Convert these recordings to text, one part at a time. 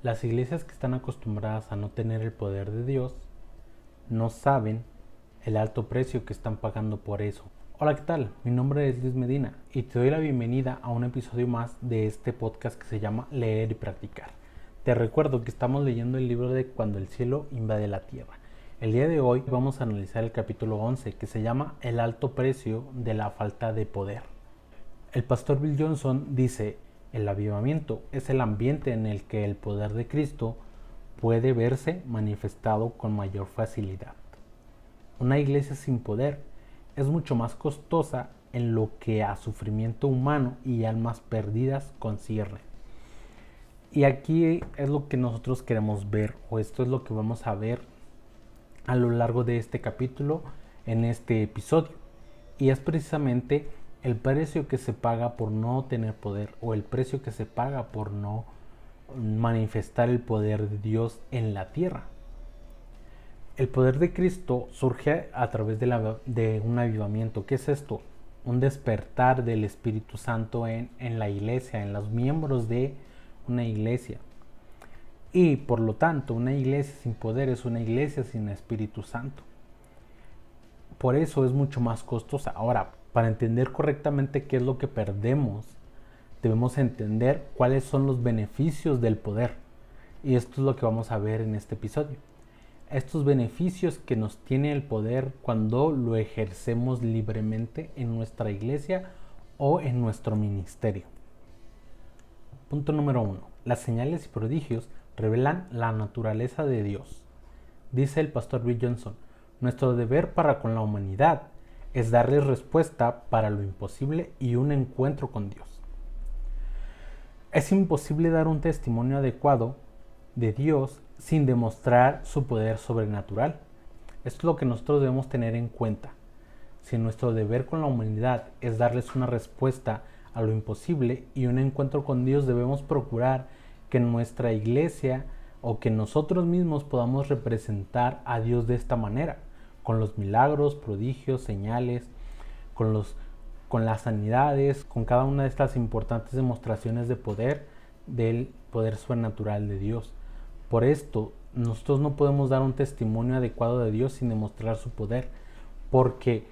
Las iglesias que están acostumbradas a no tener el poder de Dios no saben el alto precio que están pagando por eso. Hola, ¿qué tal? Mi nombre es Luis Medina y te doy la bienvenida a un episodio más de este podcast que se llama Leer y Practicar. Te recuerdo que estamos leyendo el libro de Cuando el cielo invade la tierra. El día de hoy vamos a analizar el capítulo 11 que se llama El alto precio de la falta de poder. El pastor Bill Johnson dice: el avivamiento es el ambiente en el que el poder de Cristo puede verse manifestado con mayor facilidad. Una iglesia sin poder es mucho más costosa en lo que a sufrimiento humano y almas perdidas concierne. Y aquí es lo que nosotros queremos ver, o esto es lo que vamos a ver a lo largo de este capítulo, en este episodio. Y es precisamente el precio que se paga por no tener poder, o el precio que se paga por no manifestar el poder de Dios en la tierra. El poder de Cristo surge a través de un avivamiento. ¿Qué es esto? Un despertar del Espíritu Santo en la iglesia, en los miembros de una iglesia. Y por lo tanto, una iglesia sin poder es una iglesia sin Espíritu Santo. Por eso es mucho más costosa. Ahora, para entender correctamente qué es lo que perdemos, debemos entender cuáles son los beneficios del poder. Y esto es lo que vamos a ver en este episodio. Estos beneficios que nos tiene el poder cuando lo ejercemos libremente en nuestra iglesia o en nuestro ministerio. Punto número 1. Las señales y prodigios revelan la naturaleza de Dios. Dice el pastor Bill Johnson: nuestro deber para con la humanidad es darles respuesta para lo imposible y un encuentro con Dios. Es imposible dar un testimonio adecuado de Dios sin demostrar su poder sobrenatural. Esto es lo que nosotros debemos tener en cuenta. Si nuestro deber con la humanidad es darles una respuesta a lo imposible y un encuentro con Dios, debemos procurar que en nuestra iglesia o que nosotros mismos podamos representar a Dios de esta manera, con los milagros, prodigios, señales, con las sanidades, con cada una de estas importantes demostraciones de poder, del poder sobrenatural de Dios. Por esto, nosotros no podemos dar un testimonio adecuado de Dios sin demostrar su poder, porque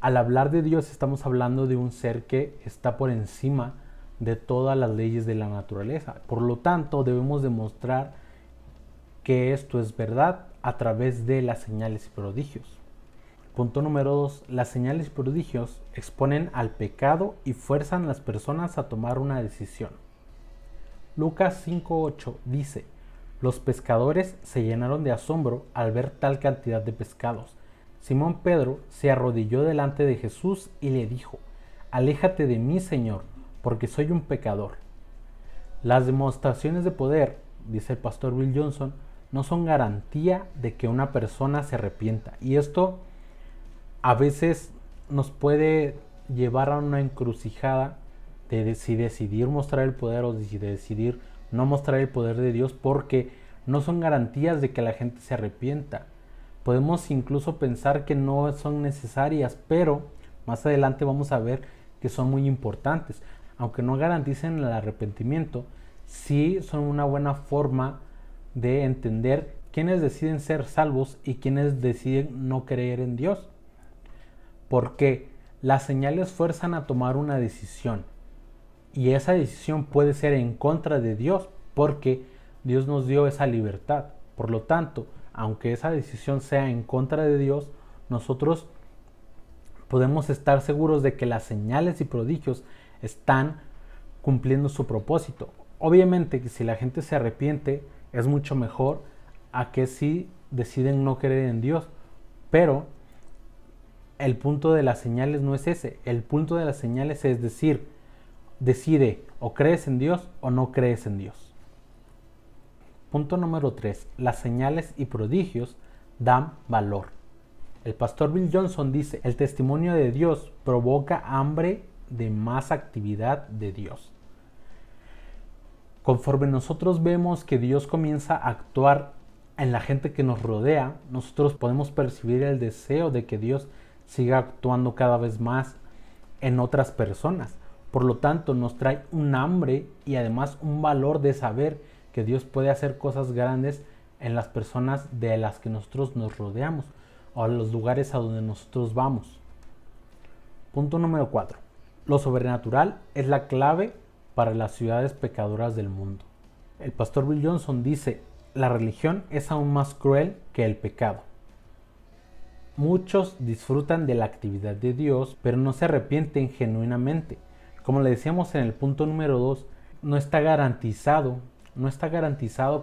al hablar de Dios estamos hablando de un ser que está por encima de todas las leyes de la naturaleza. Por lo tanto, debemos demostrar que esto es verdad a través de las señales y prodigios. Punto número 2. Las señales y prodigios exponen al pecado y fuerzan a las personas a tomar una decisión. Lucas 5:8 dice: los pescadores se llenaron de asombro al ver tal cantidad de pescados. Simón Pedro se arrodilló delante de Jesús y le dijo: aléjate de mí, Señor, porque soy un pecador. Las demostraciones de poder, dice el pastor Bill Johnson, no son garantía de que una persona se arrepienta. Y esto a veces nos puede llevar a una encrucijada de si decidir mostrar el poder o si decidir no mostrar el poder de Dios, porque no son garantías de que la gente se arrepienta. Podemos incluso pensar que no son necesarias, pero más adelante vamos a ver que son muy importantes. Aunque no garanticen el arrepentimiento, sí son una buena forma de entender quiénes deciden ser salvos y quiénes deciden no creer en Dios. Porque las señales fuerzan a tomar una decisión. Y esa decisión puede ser en contra de Dios, porque Dios nos dio esa libertad. Por lo tanto, aunque esa decisión sea en contra de Dios, nosotros podemos estar seguros de que las señales y prodigios están cumpliendo su propósito. Obviamente que si la gente se arrepiente es mucho mejor a que si deciden no creer en Dios. Pero el punto de las señales no es ese. El punto de las señales es decir, decide o crees en Dios o no crees en Dios. Punto número 3. Las señales y prodigios dan valor. El pastor Bill Johnson dice: el testimonio de Dios provoca hambre de más actividad de Dios. Conforme nosotros vemos que Dios comienza a actuar en la gente que nos rodea, nosotros podemos percibir el deseo de que Dios siga actuando cada vez más en otras personas. Por lo tanto, nos trae un hambre y además un valor de saber que Dios puede hacer cosas grandes en las personas de las que nosotros nos rodeamos o en los lugares a donde nosotros vamos. Punto número 4. Lo sobrenatural es la clave para las ciudades pecadoras del mundo. El pastor Bill Johnson dice: la religión es aún más cruel que el pecado. Muchos disfrutan de la actividad de Dios, pero no se arrepienten genuinamente. Como le decíamos en el punto número 2, no está garantizado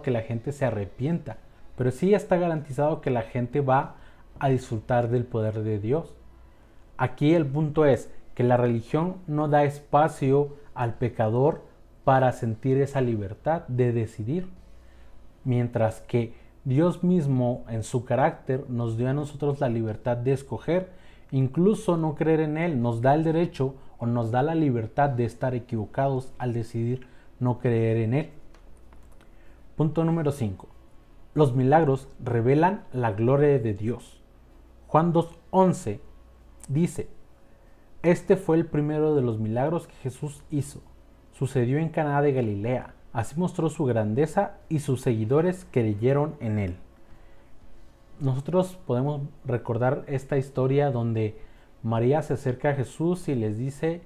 que la gente se arrepienta, pero sí está garantizado que la gente va a disfrutar del poder de Dios. Aquí el punto es que la religión no da espacio al pecador para sentir esa libertad de decidir, mientras que Dios mismo en su carácter nos dio a nosotros la libertad de escoger, incluso no creer en Él, nos da el derecho o nos da la libertad de estar equivocados al decidir no creer en Él. Punto número 5. Los milagros revelan la gloria de Dios. Juan 2:11 dice: este fue el primero de los milagros que Jesús hizo. Sucedió en Caná de Galilea. Así mostró su grandeza y sus seguidores creyeron en él. Nosotros podemos recordar esta historia donde María se acerca a Jesús y le dice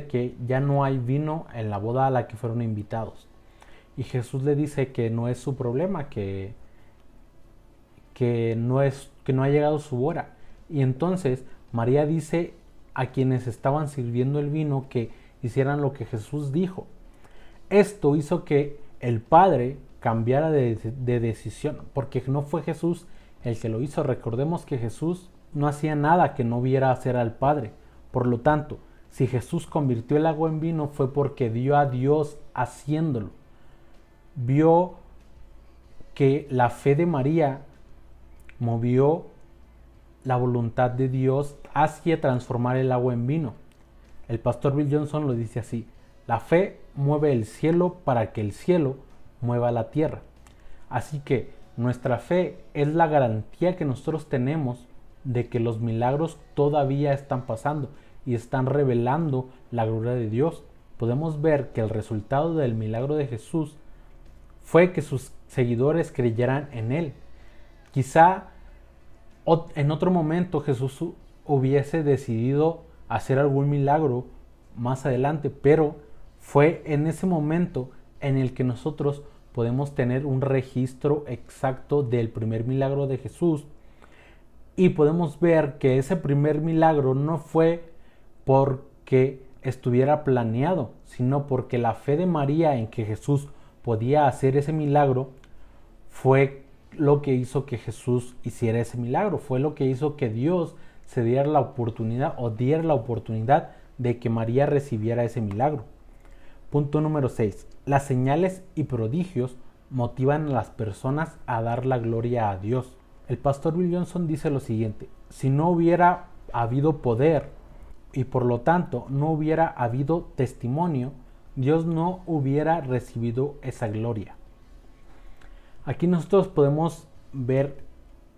que ya no hay vino en la boda a la que fueron invitados. Y Jesús le dice que no es su problema, que no ha llegado su hora. Y entonces María dice a quienes estaban sirviendo el vino que hicieran lo que Jesús dijo. Esto hizo que el Padre cambiara de decisión, porque no fue Jesús el que lo hizo. Recordemos que Jesús no hacía nada que no viera hacer al Padre. Por lo tanto, si Jesús convirtió el agua en vino fue porque vio a Dios haciéndolo. Vio que la fe de María movió la voluntad de Dios hacia transformar el agua en vino. El pastor Bill Johnson lo dice así: la fe mueve el cielo para que el cielo mueva la tierra. Así que nuestra fe es la garantía que nosotros tenemos de que los milagros todavía están pasando y están revelando la gloria de Dios. Podemos ver que el resultado del milagro de Jesús fue que sus seguidores creyeran en él. Quizá en otro momento Jesús hubiese decidido hacer algún milagro más adelante, pero fue en ese momento en el que nosotros podemos tener un registro exacto del primer milagro de Jesús y podemos ver que ese primer milagro no fue porque estuviera planeado, sino porque la fe de María en que Jesús podía hacer ese milagro fue lo que hizo que Jesús hiciera ese milagro, fue lo que hizo que Dios se diera la oportunidad de que María recibiera ese milagro. Punto número 6. Las señales y prodigios motivan a las personas a dar la gloria a Dios. El pastor Bill Johnson dice lo siguiente: si no hubiera habido poder y por lo tanto no hubiera habido testimonio, Dios no hubiera recibido esa gloria. Aquí nosotros podemos ver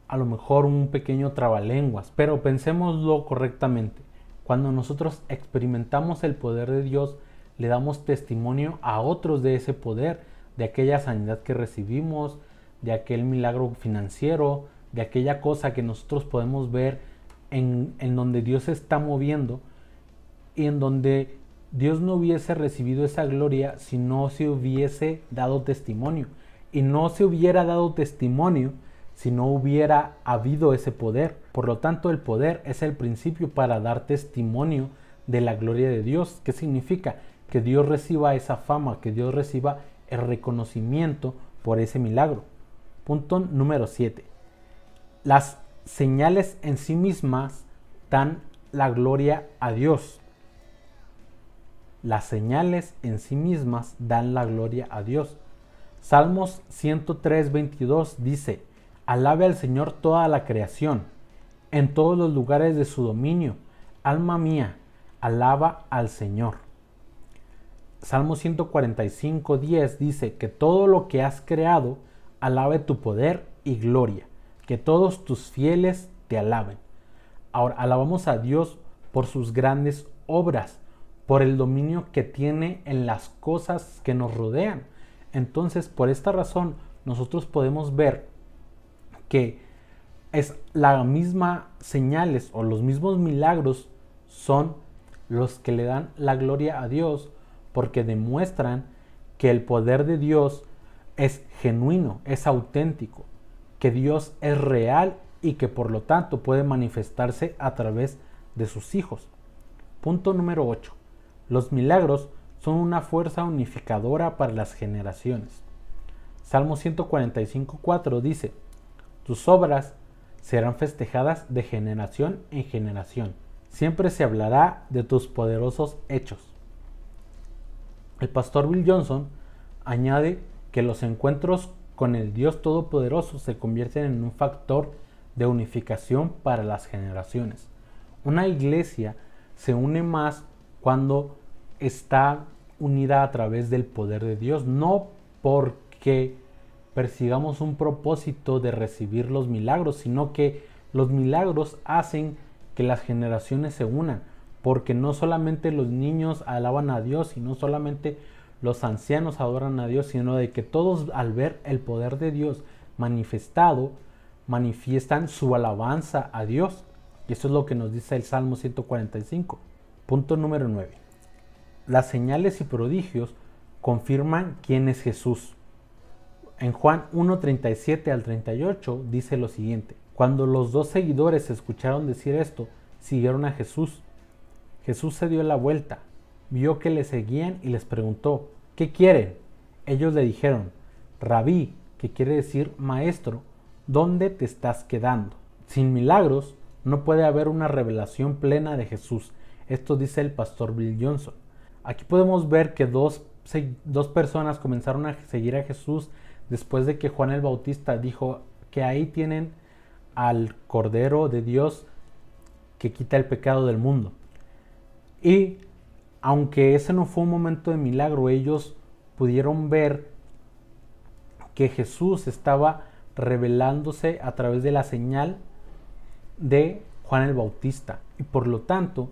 a lo mejor un pequeño trabalenguas, pero pensémoslo correctamente. Cuando nosotros experimentamos el poder de Dios, le damos testimonio a otros de ese poder, de aquella sanidad que recibimos, de aquel milagro financiero, de aquella cosa que nosotros podemos ver en donde Dios se está moviendo y en donde Dios no hubiese recibido esa gloria si no se hubiese dado testimonio. Y no se hubiera dado testimonio si no hubiera habido ese poder. Por lo tanto, el poder es el principio para dar testimonio de la gloria de Dios. ¿Qué significa? Que Dios reciba esa fama, que Dios reciba el reconocimiento por ese milagro. Punto número 7. Las señales en sí mismas dan la gloria a Dios. Las señales en sí mismas dan la gloria a Dios. Salmos 103:22 dice: alabe al Señor toda la creación, en todos los lugares de su dominio. Alma mía, alaba al Señor. Salmo 145:10 dice: que todo lo que has creado alabe tu poder y gloria, que todos tus fieles te alaben. Ahora, alabamos a Dios por sus grandes obras, por el dominio que tiene en las cosas que nos rodean. Entonces, por esta razón, nosotros podemos ver que es la misma señales o los mismos milagros son los que le dan la gloria a Dios, porque demuestran que el poder de Dios es genuino, es auténtico, que Dios es real y que por lo tanto puede manifestarse a través de sus hijos. Punto número 8. Los milagros son una fuerza unificadora para las generaciones. Salmo 145:4 dice: tus obras serán festejadas de generación en generación. Siempre se hablará de tus poderosos hechos. El pastor Bill Johnson añade que los encuentros con el Dios Todopoderoso se convierten en un factor de unificación para las generaciones. Una iglesia se une más cuando está unida a través del poder de Dios, no porque persigamos un propósito de recibir los milagros, sino que los milagros hacen que las generaciones se unan, porque no solamente los niños alaban a Dios y no solamente los ancianos adoran a Dios, sino de que todos, al ver el poder de Dios manifestado, manifiestan su alabanza a Dios. Y eso es lo que nos dice el Salmo 145. Punto número 9. Las señales y prodigios confirman quién es Jesús. En Juan 1:37 al 38 dice lo siguiente: cuando los dos seguidores escucharon decir esto, siguieron a Jesús. Jesús se dio la vuelta, vio que le seguían y les preguntó: ¿qué quieren? Ellos le dijeron: Rabí, que quiere decir maestro, ¿dónde te estás quedando? Sin milagros no puede haber una revelación plena de Jesús. Esto dice el pastor Bill Johnson. Aquí podemos ver que dos personas comenzaron a seguir a Jesús después de que Juan el Bautista dijo que ahí tienen al Cordero de Dios que quita el pecado del mundo. Y aunque ese no fue un momento de milagro, ellos pudieron ver que Jesús estaba revelándose a través de la señal de Juan el Bautista. Y por lo tanto,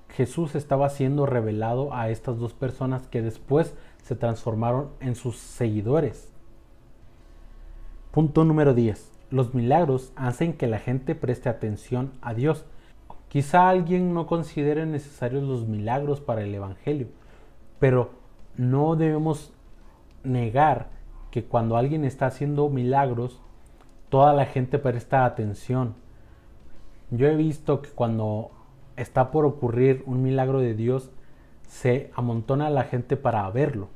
Jesús estaba siendo revelado a estas dos personas que después se transformaron en sus seguidores. Punto número 10. Los milagros hacen que la gente preste atención a Dios. Quizá alguien no considere necesarios los milagros para el Evangelio, pero no debemos negar que cuando alguien está haciendo milagros, toda la gente presta atención. Yo he visto que cuando está por ocurrir un milagro de Dios, se amontona la gente para verlo.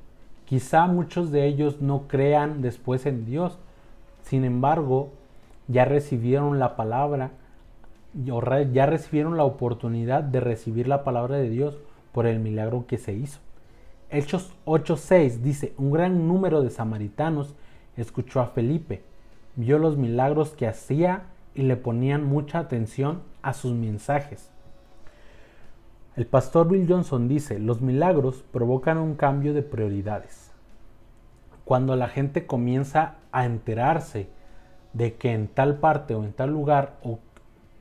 Quizá muchos de ellos no crean después en Dios, sin embargo, ya recibieron la palabra, ya recibieron la oportunidad de recibir la palabra de Dios por el milagro que se hizo. Hechos 8:6 dice: un gran número de samaritanos escuchó a Felipe, vio los milagros que hacía y le ponían mucha atención a sus mensajes. El pastor Bill Johnson dice: los milagros provocan un cambio de prioridades. Cuando la gente comienza a enterarse de que en tal parte o en tal lugar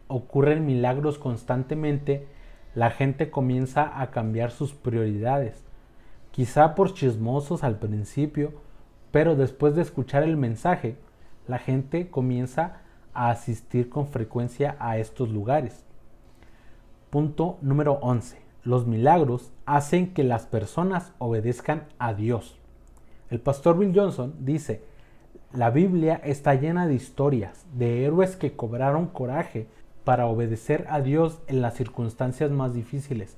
ocurren milagros constantemente, la gente comienza a cambiar sus prioridades. Quizá por chismosos al principio, pero después de escuchar el mensaje, la gente comienza a asistir con frecuencia a estos lugares. Punto número 11. Los milagros hacen que las personas obedezcan a Dios. El pastor Bill Johnson dice: la Biblia está llena de historias de héroes que cobraron coraje para obedecer a Dios en las circunstancias más difíciles,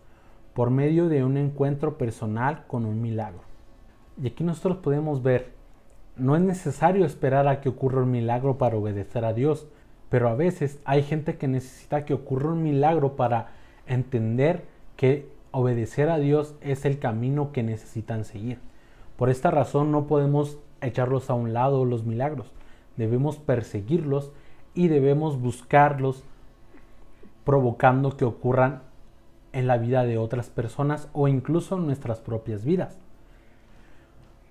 por medio de un encuentro personal con un milagro. Y aquí nosotros podemos ver, no es necesario esperar a que ocurra un milagro para obedecer a Dios, pero a veces hay gente que necesita que ocurra un milagro para entender que obedecer a Dios es el camino que necesitan seguir. Por esta razón no podemos echarlos a un lado los milagros, debemos perseguirlos y debemos buscarlos, provocando que ocurran en la vida de otras personas o incluso en nuestras propias vidas.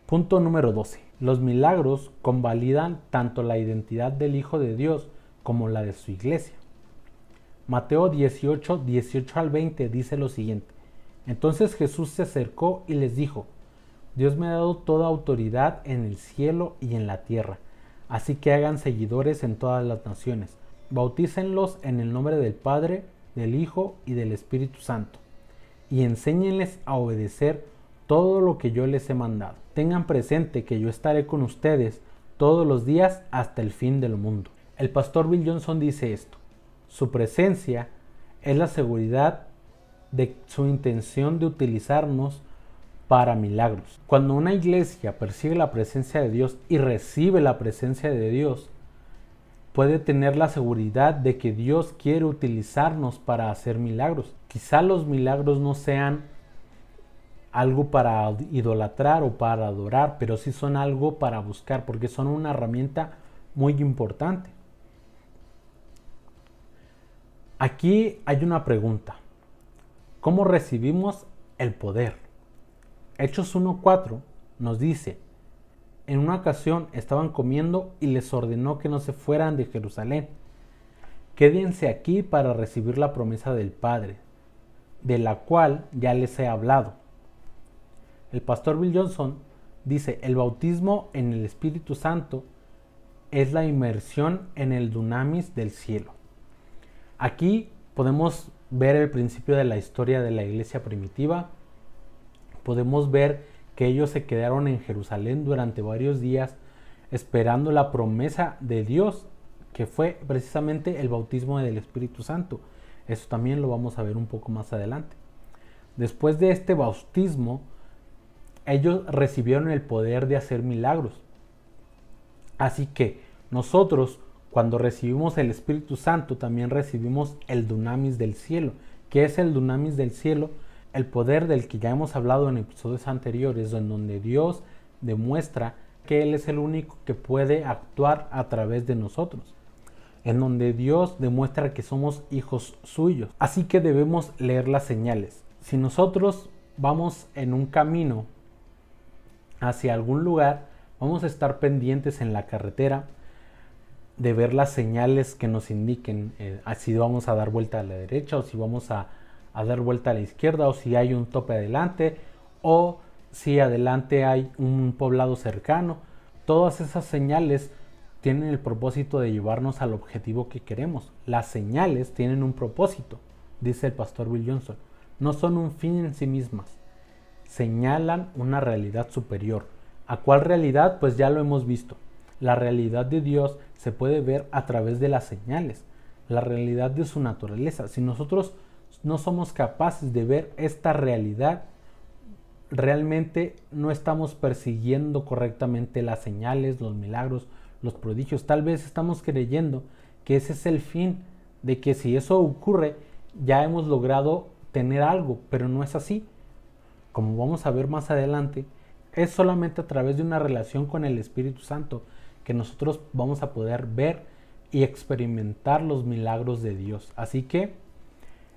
Punto número 12. Los milagros convalidan tanto la identidad del Hijo de Dios como la de su iglesia. Mateo 18, 18 al 20 dice lo siguiente: entonces Jesús se acercó y les dijo: Dios me ha dado toda autoridad en el cielo y en la tierra. Así que hagan seguidores en todas las naciones. Bautícenlos en el nombre del Padre, del Hijo y del Espíritu Santo. Y enséñenles a obedecer todo lo que yo les he mandado. Tengan presente que yo estaré con ustedes todos los días hasta el fin del mundo. El pastor Bill Johnson dice esto: su presencia es la seguridad de su intención de utilizarnos para milagros. Cuando una iglesia percibe la presencia de Dios y recibe la presencia de Dios, puede tener la seguridad de que Dios quiere utilizarnos para hacer milagros. Quizá los milagros no sean algo para idolatrar o para adorar, pero sí son algo para buscar, porque son una herramienta muy importante. Aquí hay una pregunta: ¿cómo recibimos el poder? Hechos 1:4 nos dice: en una ocasión estaban comiendo y les ordenó que no se fueran de Jerusalén. Quédense aquí para recibir la promesa del Padre, de la cual ya les he hablado. El pastor Bill Johnson dice: el bautismo en el Espíritu Santo es la inmersión en el dunamis del cielo. Aquí podemos ver el principio de la historia de la iglesia primitiva. Podemos ver que ellos se quedaron en Jerusalén durante varios días esperando la promesa de Dios, que fue precisamente el bautismo del Espíritu Santo. Eso también lo vamos a ver un poco más adelante. Después de este bautismo, ellos recibieron el poder de hacer milagros. Así que nosotros, cuando recibimos el Espíritu Santo, también recibimos el dunamis del cielo. ¿Qué es el dunamis del cielo? El poder del que ya hemos hablado en episodios anteriores, en donde Dios demuestra que Él es el único que puede actuar a través de nosotros, en donde Dios demuestra que somos hijos suyos. Así que debemos leer las señales. Si nosotros vamos en un camino hacia algún lugar, vamos a estar pendientes en la carretera de ver las señales que nos indiquen si vamos a dar vuelta a la derecha o si vamos a dar vuelta a la izquierda, o si hay un tope adelante, o si adelante hay un poblado cercano. Todas esas señales tienen el propósito de llevarnos al objetivo que queremos. Las señales tienen un propósito, dice el pastor Bill Johnson. No son un fin en sí mismas. Señalan una realidad superior. ¿A cuál realidad? Pues ya lo hemos visto. La realidad de Dios se puede ver a través de las señales. La realidad de su naturaleza. Si nosotros no somos capaces de ver esta realidad, realmente no estamos persiguiendo correctamente las señales, los milagros, los prodigios. Tal vez estamos creyendo que ese es el fin, de que si eso ocurre ya hemos logrado tener algo, pero no es así. Como vamos a ver más adelante, es solamente a través de una relación con el Espíritu Santo que nosotros vamos a poder ver y experimentar los milagros de Dios. Así que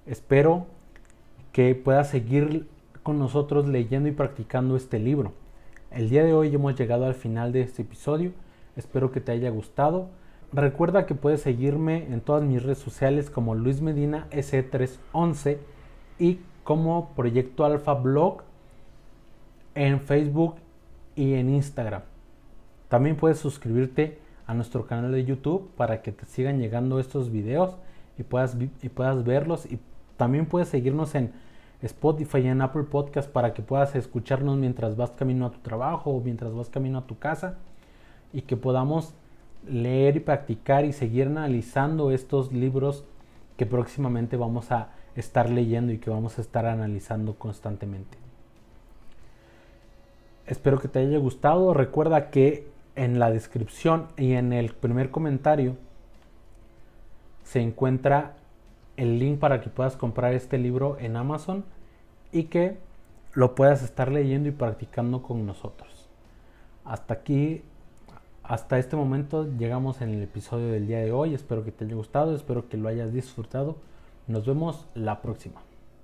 espero que puedas seguir con nosotros leyendo y practicando este libro. El día de hoy hemos llegado al final de este episodio. Espero que te haya gustado. Recuerda que puedes seguirme en todas mis redes sociales como Luis Medina SE311 y como Proyecto Alfa Blog en Facebook y en Instagram. También puedes suscribirte a nuestro canal de YouTube para que te sigan llegando estos videos y puedas verlos, y también puedes seguirnos en Spotify y en Apple Podcast para que puedas escucharnos mientras vas camino a tu trabajo o mientras vas camino a tu casa, y que podamos leer y practicar y seguir analizando estos libros que próximamente vamos a estar leyendo y que vamos a estar analizando constantemente. Espero que te haya gustado. Recuerda que en la descripción y en el primer comentario se encuentra el link para que puedas comprar este libro en Amazon y que lo puedas estar leyendo y practicando con nosotros. Hasta aquí, hasta este momento llegamos en el episodio del día de hoy. Espero que te haya gustado, espero que lo hayas disfrutado. Nos vemos la próxima.